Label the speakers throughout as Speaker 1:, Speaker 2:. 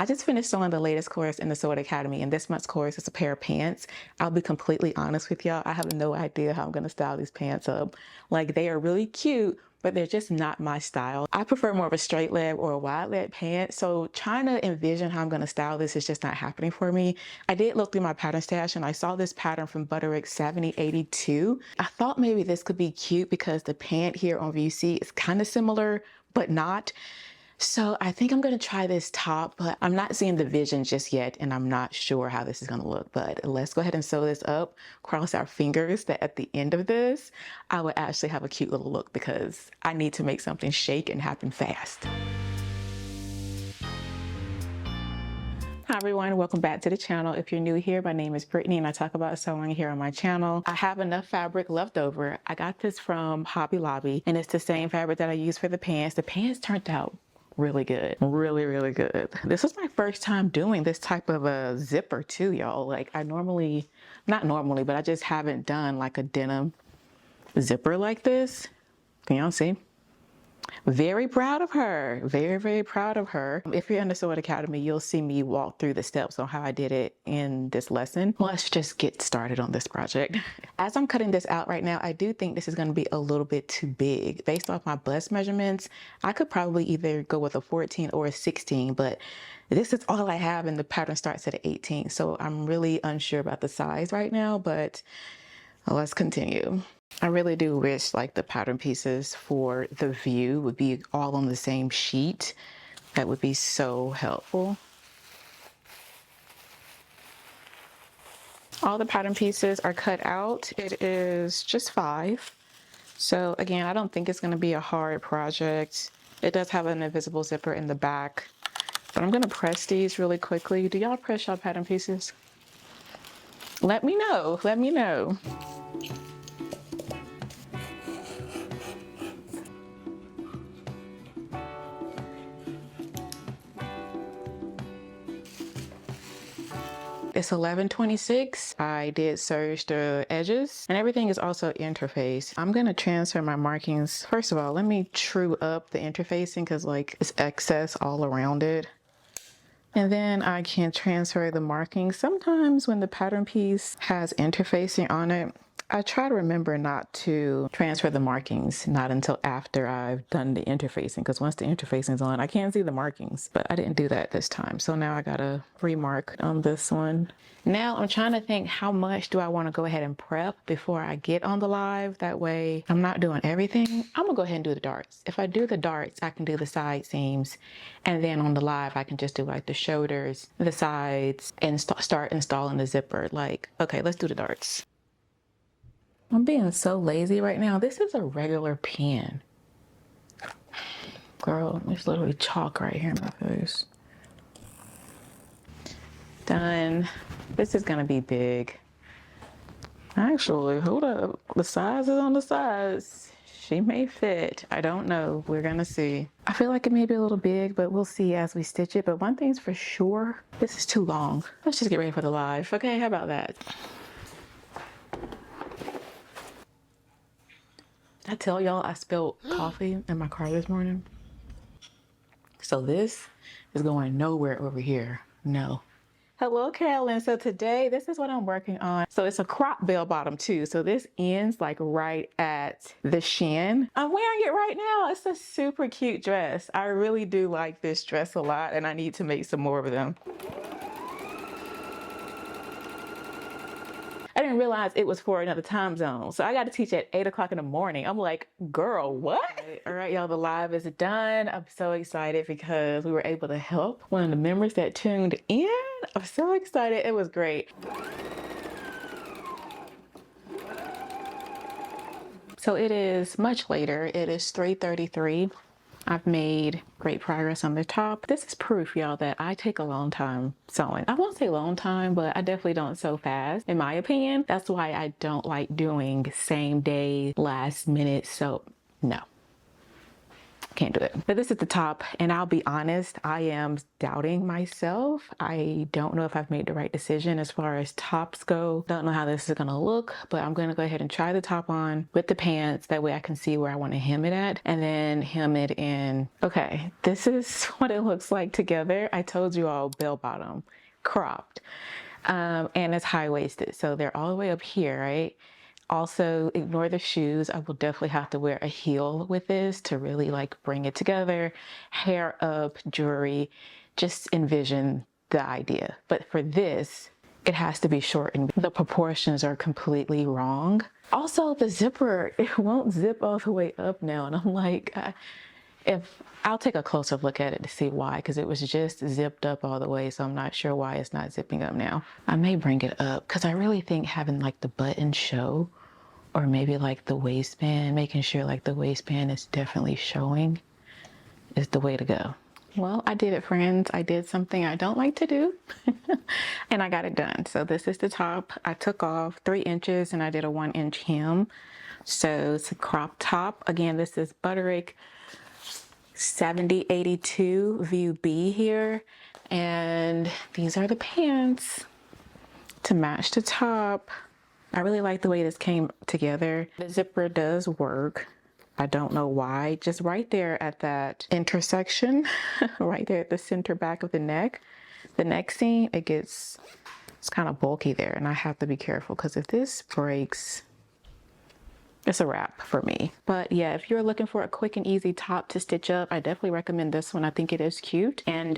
Speaker 1: I just finished sewing the latest course in the Sewing Academy, and this month's course is a pair of pants. I'll be completely honest with y'all. I have no idea how I'm going to style these pants up. Like, they are really cute, but they're just not my style. I prefer more of a straight leg or a wide leg pant. So trying to envision how I'm going to style this is just not happening for me. I did look through my pattern stash and I saw this pattern from Butterick 7082. I thought maybe this could be cute because the pant here on VC is kind of similar, but not. So I think I'm going to try this top, but I'm not seeing the vision just yet, and I'm not sure how this is going to look. But let's go ahead and sew this up. Cross our fingers that at the end of this, I would actually have a cute little look because I need to make something shake and happen fast. Hi everyone, welcome back to the channel. If you're new here, my name is Brittany and I talk about sewing here on my channel. I have enough fabric left over. I got this from Hobby Lobby and it's the same fabric that I used for the pants. The pants turned out really good, really good. This was my first time doing this type of a zipper too, y'all. Like not normally, but I just haven't done like a denim zipper like this. Can y'all see? Very proud of her. Very proud of her. If you're in the Sewing Academy, you'll see me walk through the steps on how I did it in this lesson. Let's just get started on this project. As I'm cutting this out right now, I do think this is going to be a little bit too big. Based off my bust measurements, I could probably either go with a 14 or a 16, but this is all I have and the pattern starts at 18. So I'm really unsure about the size right now, but let's continue. I really do wish like the pattern pieces for the view would be all on the same sheet. That would be so helpful. All the pattern pieces are cut out. It is just 5. So again, I don't think it's going to be a hard project. It does have an invisible zipper in the back, but I'm going to press these really quickly. Do y'all press y'all pattern pieces? Let me know. Let me know. It's 11:26. I did serge the edges and everything is also interfaced. I'm going to transfer my markings. First of all, let me true up the interfacing because like it's excess all around it. And then I can transfer the markings. Sometimes when the pattern piece has interfacing on it, I try to remember not to transfer the markings, not until after I've done the interfacing, because once the interfacing is on, I can't see the markings, but I didn't do that this time. So now I gotta remark on this one. Now I'm trying to think how much do I want to go ahead and prep before I get on the live. That way I'm not doing everything. I'm gonna go ahead and do the darts. If I do the darts, I can do the side seams. And then on the live, I can just do like the shoulders, the sides, and start installing the zipper. Like, okay, let's do the darts. I'm being so lazy right now. This is a regular pen. Girl, there's literally chalk right here in my face. Done. This is gonna be big. Actually, hold up. The size is on the size. She may fit. I don't know. We're gonna see. I feel like it may be a little big, but we'll see as we stitch it. But one thing's for sure, this is too long. Let's just get ready for the live. Okay, how about that? I tell y'all I spilled coffee in my car this morning. So this is going nowhere over here. No. Hello, Carolyn. So today, this is what I'm working on. So it's a crop bell bottom too. So this ends like right at the shin. I'm wearing it right now. It's a super cute dress. I really do like this dress a lot and I need to make some more of them. I didn't realize it was for another time zone. So I got to teach at 8 o'clock in the morning. I'm like, girl, what? All right, y'all, the live is done. I'm so excited because we were able to help one of the members that tuned in. I'm so excited. It was great. So it is much later. It is 3:33. I've made great progress on the top. This is proof, y'all, that I take a long time sewing. I won't say long time, but I definitely don't sew fast, in my opinion. That's why I don't like doing same day, last minute sew. No. can't do it. But this is the top, and I'll be honest, I am doubting myself. I don't know if I've made the right decision as far as tops go. Don't know how this is gonna look, but I'm gonna go ahead and try the top on with the pants. That way I can see where I want to hem it at, and then hem it in. Okay, this is what it looks like together. I told you all bell bottom, cropped, and it's high-waisted, so they're all the way up here, right? Also, ignore the shoes. I will definitely have to wear a heel with this to really like bring it together. Hair up, jewelry, just envision the idea. But for this, it has to be shortened. The proportions are completely wrong. Also, the zipper, it won't zip all the way up now. And I'm like, I'll take a closer look at it to see why, because it was just zipped up all the way, so I'm not sure why it's not zipping up now. I may bring it up because I really think having like the button show, or maybe like the waistband, making sure like the waistband is definitely showing, is the way to go. Well, I did it, friends. I did something I don't like to do and I got it done. So this is the top. I took off 3 inches and I did a 1-inch hem. So it's a crop top. Again, this is Butterick 7082 View B here. And these are the pants to match the top. I really like the way this came together. The zipper does work. I don't know why. Just right there at that intersection, right there at the center back of the neck seam, it's kind of bulky there, and I have to be careful because if this breaks, it's a wrap for me. But yeah, if you're looking for a quick and easy top to stitch up, I definitely recommend this one. I think it is cute, and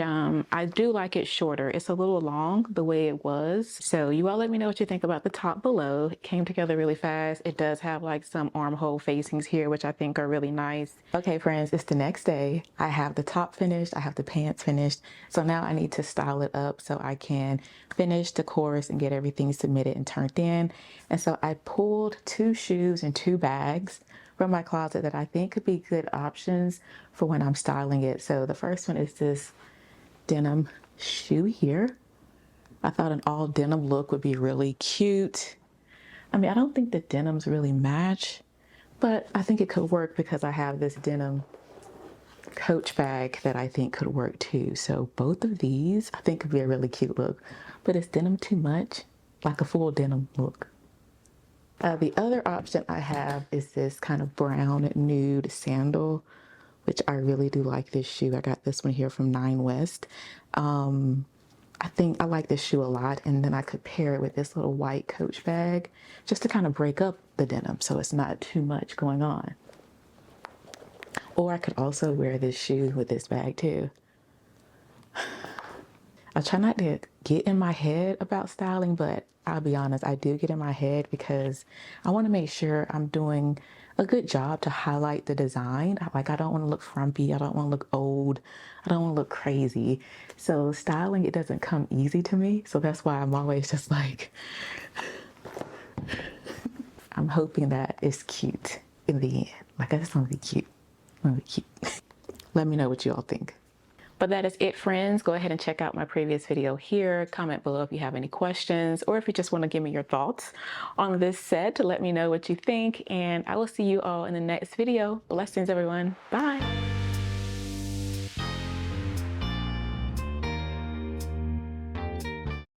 Speaker 1: I do like it shorter. It's a little long the way it was. So you all let me know what you think about the top below. It came together really fast. It does have like some armhole facings here, which I think are really nice. Okay, friends, it's the next day. I have the top finished. I have the pants finished. So now I need to style it up so I can finish the chorus and get everything submitted and turned in. And so I pulled 2 shoes and 2 bags from my closet that I think could be good options for when I'm styling it. So the first one is this denim shoe here. I thought an all denim look would be really cute. I mean, I don't think the denims really match, but I think it could work because I have this denim Coach bag that I think could work too. So both of these I think could be a really cute look, but is denim too much? Like a full denim look. The other option I have is this kind of brown nude sandal, which I really do like this shoe. I got this one here from 9 West. I think I like this shoe a lot, and then I could pair it with this little white Coach bag just to kind of break up the denim so it's not too much going on. Or I could also wear this shoe with this bag too. I try not to get in my head about styling, but I'll be honest, I do get in my head because I want to make sure I'm doing a good job to highlight the design. Like, I don't want to look frumpy. I don't want to look old. I don't want to look crazy. So styling, it doesn't come easy to me. So that's why I'm always just like, I'm hoping that it's cute in the end. Like, I just want to be cute. I want to be cute. Let me know what you all think. But that is it, friends. Go ahead and check out my previous video here. Comment below if you have any questions, or if you just want to give me your thoughts on this set to let me know what you think. And I will see you all in the next video. Blessings, everyone. Bye.